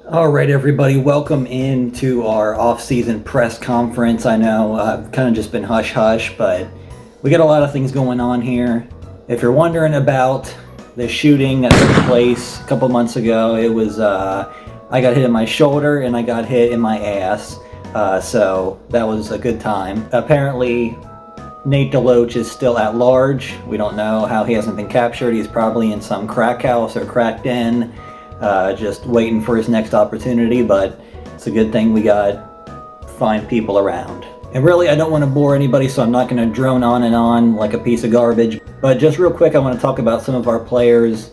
All right, everybody, welcome into our off-season press conference. I know I've kind of just been hush-hush, but we got a lot of things going on here. If you're wondering about the shooting that took place a couple months ago, it was, I got hit in my shoulder and I got hit in my ass, so that was a good time. Apparently, Nate DeLoach is still at large. We don't know how he hasn't been captured. He's probably in some crack house or crack den. Just waiting for his next opportunity, but it's a good thing we got fine people around. And really, I don't want to bore anybody, so I'm not going to drone on and on like a piece of garbage. But just real quick, I want to talk about some of our players.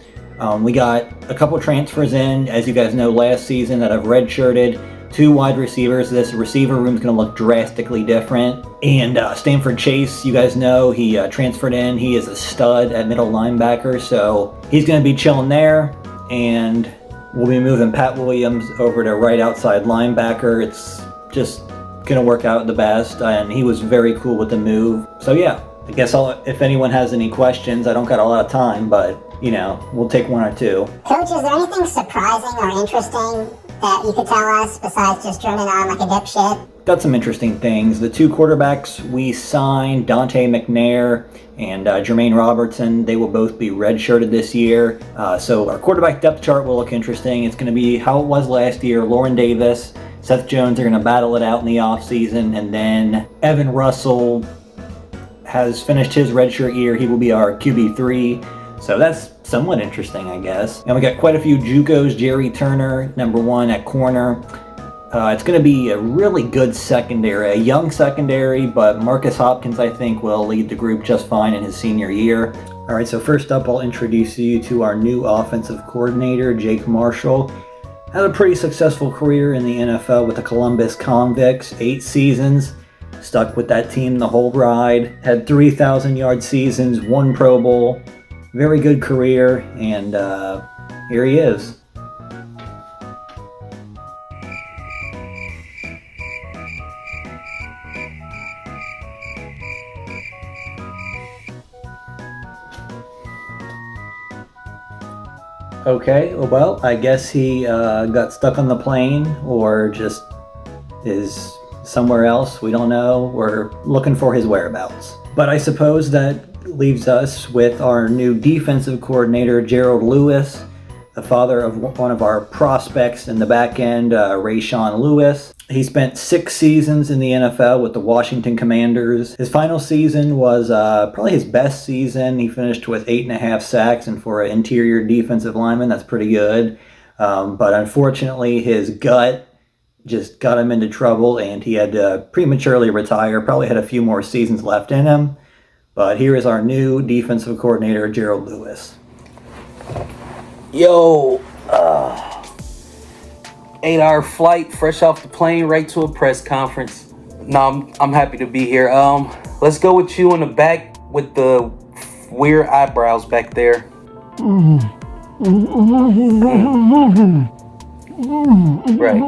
We got a couple transfers in, as you guys know, last season that have redshirted. 2 wide receivers. This receiver room is going to look drastically different. And Stanford Chase, you guys know, he transferred in. He is a stud at middle linebacker, so he's going to be chilling there. And we'll be moving Pat Williams over to right outside linebacker. It's just gonna work out the best, and he was very cool with the move. So yeah, I guess if anyone has any questions, I don't got a lot of time, but you know, we'll take 1 or 2. Coach, is there anything surprising or interesting that you could tell us besides just droning on like a dipshit? Got some interesting things. The 2 quarterbacks we signed, Dante McNair and Jermaine Robertson, they will both be redshirted this year. So our quarterback depth chart will look interesting. It's going to be how it was last year. Lauren Davis, Seth Jones are going to battle it out in the offseason. And then Evan Russell has finished his redshirt year. He will be our QB3. So that's somewhat interesting, I guess. And we got quite a few JUCOs. Jerry Turner, number 1 at corner. It's going to be a really good secondary, a young secondary, but Marcus Hopkins, I think, will lead the group just fine in his senior year. All right, so first up, I'll introduce you to our new offensive coordinator, Jake Marshall. Had a pretty successful career in the NFL with the Columbus Convicts, 8 seasons. Stuck with that team the whole ride. Had 3,000-yard seasons, 1 Pro Bowl. Very good career, and here he is. Okay, well, I guess he got stuck on the plane or just is somewhere else. We don't know. We're looking for his whereabouts. But I suppose that leaves us with our new defensive coordinator, Gerald Lewis, the father of one of our prospects in the back end, Rayshawn Lewis. He spent 6 seasons in the NFL with the Washington Commanders. His final season was probably his best season. He finished with 8.5 sacks, and for an interior defensive lineman, that's pretty good. But unfortunately, his gut just got him into trouble, and he had to prematurely retire. Probably had a few more seasons left in him. But here is our new defensive coordinator, Gerald Lewis. Yo, 8-hour flight, fresh off the plane, right to a press conference. No, I'm happy to be here. Let's go with you in the back with the weird eyebrows back there. Right.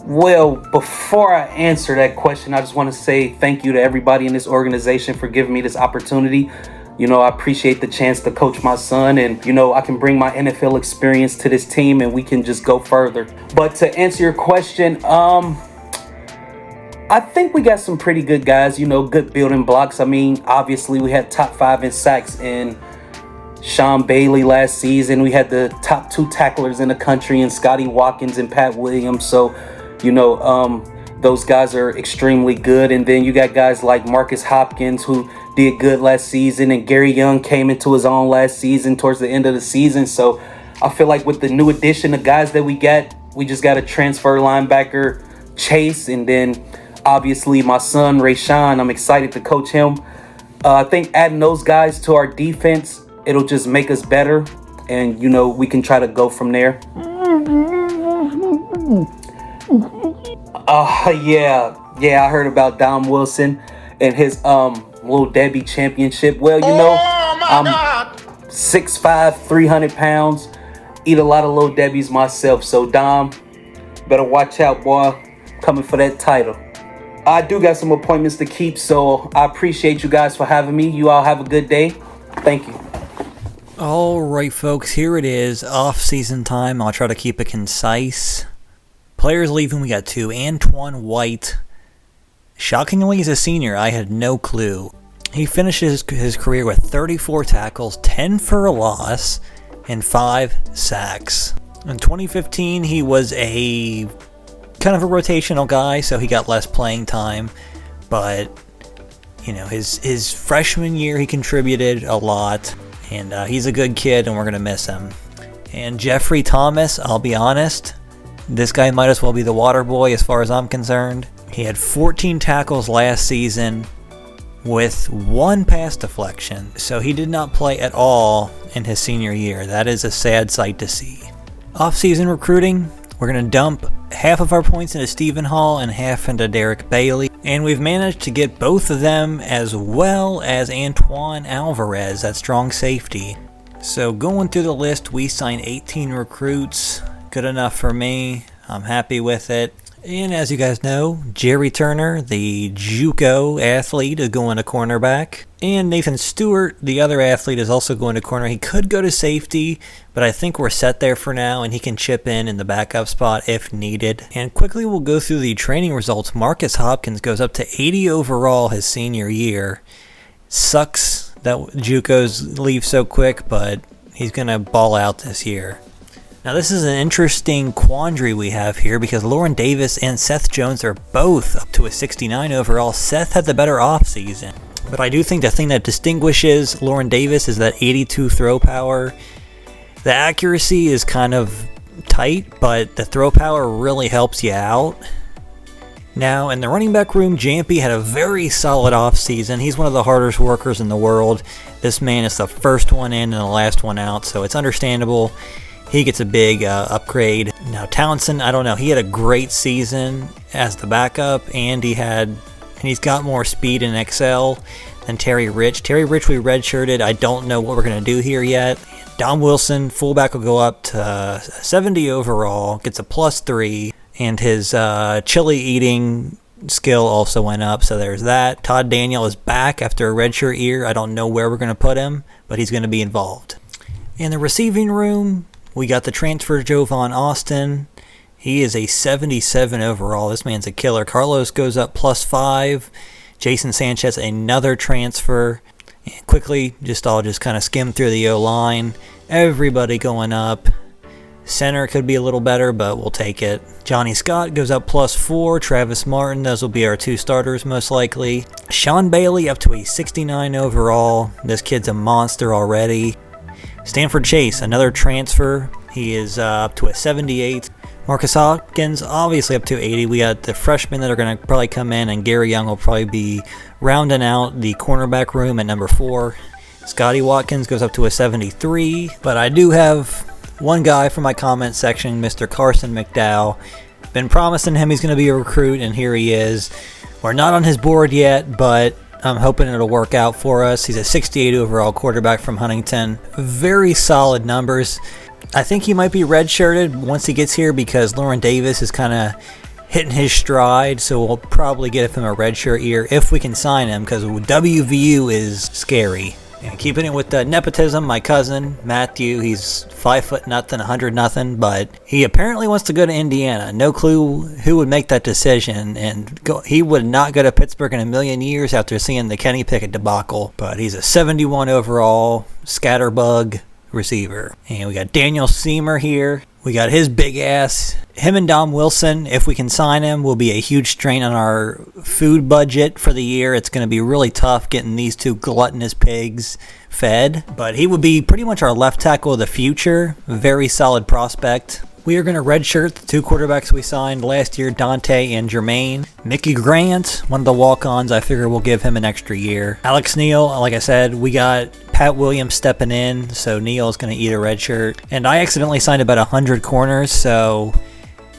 Well, before I answer that question, I just want to say thank you to everybody in this organization for giving me this opportunity. You know, I appreciate the chance to coach my son, and, you know, I can bring my NFL experience to this team and we can just go further. But to answer your question, I think we got some pretty good guys, you know, good building blocks. I mean, obviously we had top 5 in sacks in Sean Bailey last season. We had the top 2 tacklers in the country in Scotty Watkins and Pat Williams. So, you know, those guys are extremely good. And then you got guys like Marcus Hopkins, who did good last season, and Gary Young came into his own last season towards the end of the season. So I feel like with the new addition of guys that we got, we just got a transfer linebacker, Chase, and then obviously my son, Rayshawn. I'm excited to coach him. I think adding those guys to our defense, it'll just make us better, and, you know, we can try to go from there. Yeah, I heard about Dom Wilson and his Little Debbie championship. Well, you know, I'm 6'5", 300 pounds, eat a lot of Little Debbies myself. So Dom, better watch out, boy, coming for that title. I do got some appointments to keep, so I appreciate you guys for having me. You all have a good day. Thank you. Alright folks, here it is, off-season time. I'll try to keep it concise. Players leaving, we got 2. Antoine White. Shockingly, he's a senior. I had no clue. He finishes his career with 34 tackles, 10 for a loss, and 5 sacks. In 2015, he was a kind of a rotational guy, so he got less playing time. But, you know, his freshman year, he contributed a lot. And he's a good kid, and we're going to miss him. And Jeffrey Thomas, I'll be honest, this guy might as well be the water boy as far as I'm concerned. He had 14 tackles last season with 1 pass deflection. So he did not play at all in his senior year. That is a sad sight to see. Off-season recruiting, we're going to dump half of our points into Stephen Hall and half into Derek Bailey. And we've managed to get both of them as well as Antoine Alvarez, that strong safety. So going through the list, we signed 18 recruits. Good enough for me. I'm happy with it. And as you guys know, Jerry Turner, the JUCO athlete, is going to cornerback. And Nathan Stewart, the other athlete, is also going to corner. He could go to safety, but I think we're set there for now, and he can chip in the backup spot if needed. And quickly we'll go through the training results. Marcus Hopkins goes up to 80 overall his senior year. Sucks that JUCOs leave so quick, but he's going to ball out this year. Now this is an interesting quandary we have here because Lauren Davis and Seth Jones are both up to a 69 overall. Seth had the better offseason. But I do think the thing that distinguishes Lauren Davis is that 82 throw power. The accuracy is kind of tight, but the throw power really helps you out. Now, in the running back room, Jampy had a very solid offseason. He's one of the hardest workers in the world. This man is the first one in and the last one out, so it's understandable. He gets a big upgrade. Now, Townsend, I don't know. He had a great season as the backup, and he's got more speed and excel than Terry Rich. Terry Rich we redshirted. I don't know what we're going to do here yet. Dom Wilson, fullback, will go up to 70 overall, gets a +3, and his chili eating skill also went up, so there's that. Todd Daniel is back after a redshirt year. I don't know where we're going to put him, but he's going to be involved. In the receiving room, we got the transfer Jovan Austin. He is a 77 overall. This man's a killer. Carlos goes up +5. Jason Sanchez, another transfer. And quickly, I'll just kind of skim through the O-line. Everybody going up. Center could be a little better, but we'll take it. Johnny Scott goes up +4. Travis Martin, those will be our 2 starters most likely. Sean Bailey up to a 69 overall. This kid's a monster already. Stanford Chase, another transfer. He is up to a 78. Marcus Hopkins, obviously up to 80. We got the freshmen that are going to probably come in, and Gary Young will probably be rounding out the cornerback room at number 4. Scotty Watkins goes up to a 73. But I do have one guy from my comment section, Mr. Carson McDowell. Been promising him he's going to be a recruit, and here he is. We're not on his board yet, but I'm hoping it'll work out for us. He's a 68 overall quarterback from Huntington. Very solid numbers. I think he might be redshirted once he gets here because Lauren Davis is kind of hitting his stride, so we'll probably get him a redshirt year if we can sign him because WVU is scary. And keeping it with the nepotism, my cousin, Matthew, he's 5'0", 100 but he apparently wants to go to Indiana. No clue who would make that decision, and he would not go to Pittsburgh in a million years after seeing the Kenny Pickett debacle. But he's a 71 overall scatterbug receiver. And we got Daniel Seamer here. We got his big ass. Him and Dom Wilson, if we can sign him, will be a huge strain on our food budget for the year. It's going to be really tough getting these 2 gluttonous pigs fed. But he would be pretty much our left tackle of the future. Very solid prospect. We are going to redshirt the 2 quarterbacks we signed last year, Dante and Jermaine. Mickey Grant, one of the walk-ons, I figure we'll give him an extra year. Alex Neal, like I said, we got Pat Williams stepping in, so Neal is going to eat a redshirt. And I accidentally signed about 100 corners, so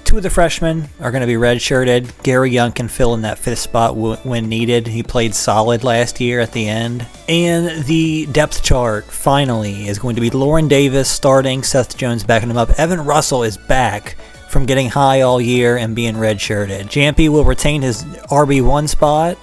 2 of the freshmen are going to be redshirted. Gary Young can fill in that 5th spot when needed. He played solid last year at the end. And the depth chart, finally, is going to be Lauren Davis starting, Seth Jones backing him up. Evan Russell is back from getting high all year and being redshirted. Jampy will retain his RB1 spot.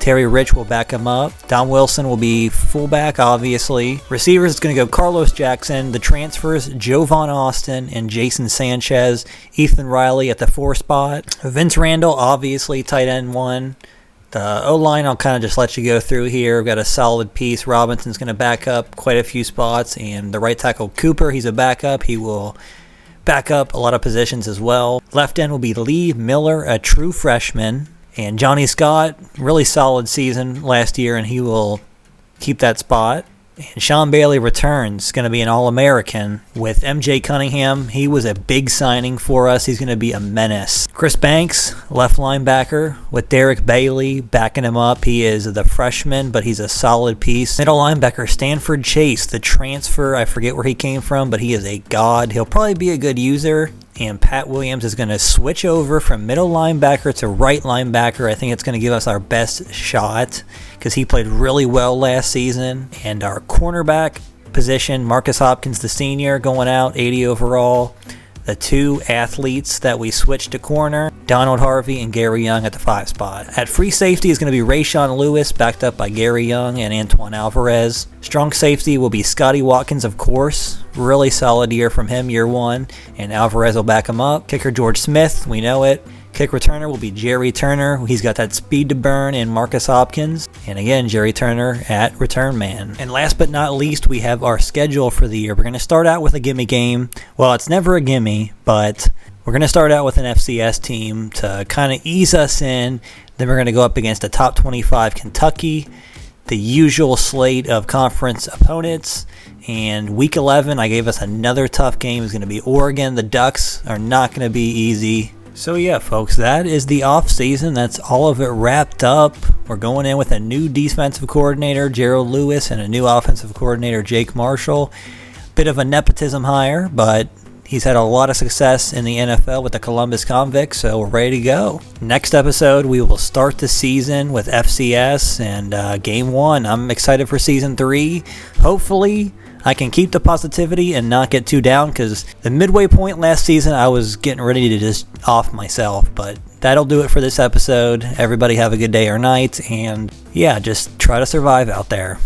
Terry Rich will back him up. Don Wilson will be fullback, obviously. Receivers, it's going to go Carlos Jackson. The transfers, Jovan Austin and Jason Sanchez. Ethan Riley at the 4 spot. Vince Randall, obviously, tight end 1. The O-line, I'll kind of just let you go through here. We've got a solid piece. Robinson's going to back up quite a few spots. And the right tackle, Cooper, he's a backup. He will back up a lot of positions as well. Left end will be Lee Miller, a true freshman. And Johnny Scott, really solid season last year, and he will keep that spot. And Sean Bailey returns, going to be an All-American with MJ Cunningham. He was a big signing for us. He's going to be a menace. Chris Banks, left linebacker, with Derek Bailey backing him up. He is the freshman, but he's a solid piece. Middle linebacker, Stanford Chase, the transfer. I forget where he came from, but he is a god. He'll probably be a good user. And Pat Williams is going to switch over from middle linebacker to right linebacker. I think it's going to give us our best shot because he played really well last season. And our cornerback position, Marcus Hopkins, the senior, going out, 80 overall. The 2 athletes that we switched to corner, Donald Harvey and Gary Young at the 5 spot. At free safety is going to be Rayshawn Lewis, backed up by Gary Young and Antoine Alvarez. Strong safety will be Scotty Watkins, of course. Really solid year from him, year 1, and Alvarez will back him up. Kicker George Smith, we know it. Kick returner will be Jerry Turner. He's got that speed to burn in Marcus Hopkins. And again, Jerry Turner at return man. And last but not least, we have our schedule for the year. We're going to start out with a gimme game. Well, it's never a gimme, but we're going to start out with an FCS team to kind of ease us in. Then we're going to go up against a top 25 Kentucky, the usual slate of conference opponents. And week 11, I gave us another tough game. It's going to be Oregon. The Ducks are not going to be easy. So yeah, folks, that is the off-season. That's all of it wrapped up. We're going in with a new defensive coordinator, Gerald Lewis, and a new offensive coordinator, Jake Marshall. Bit of a nepotism hire, but he's had a lot of success in the NFL with the Columbus Convicts, so we're ready to go. Next episode, we will start the season with FCS and Game 1. I'm excited for Season 3. Hopefully, I can keep the positivity and not get too down, because the midway point last season, I was getting ready to just off myself. But that'll do it for this episode. Everybody have a good day or night, and yeah, just try to survive out there.